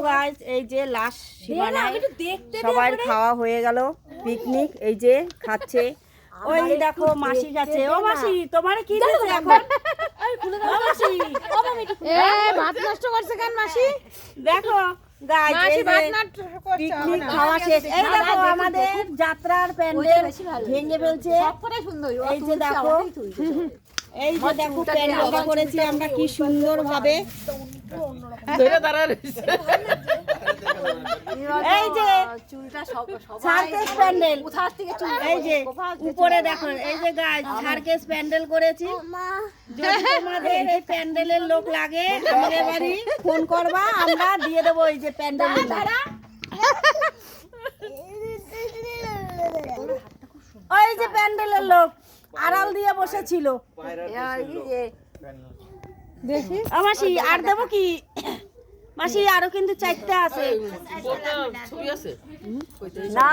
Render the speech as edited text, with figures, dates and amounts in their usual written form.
Guys, এই যে last সীমানায় সবার খাওয়া হয়ে গেল, পিকনিক এই যে খাচ্ছে। ওই দেখো মাসি যাচ্ছে। ও মাসি, তোমার কি দিয়েছে এখন? ও মাসি, ভাত নষ্ট করছে কেন মাসি? দেখো গাইস, এই যে পিকনিক খাওয়া শেষ। এই দেখো আমাদের যাত্রার প্যান্ডেল ভেঙে ফেলছে। এই যে দেখো, এই যে দেখো প্যান্ডেলটা করেছি আমরা কি সুন্দর ভাবে। এই যে সার্কাস প্যান্ডেল, এই যে উপরে দেখো, এই যে গাইস সার্কাস প্যান্ডেল করেছি। যদি তোমাদের এই প্যান্ডেলের লোক লাগে আমাদের বাড়ি ফোন করবা, আমরা দিয়ে দেবো এই যে প্যান্ডেল। ওই যে প্যান্ডেলের লোক আড়াল দিয়ে বসেছিল। মাসি আর দেবো কি? মাসি আরো কিন্তু চারটে আছে। না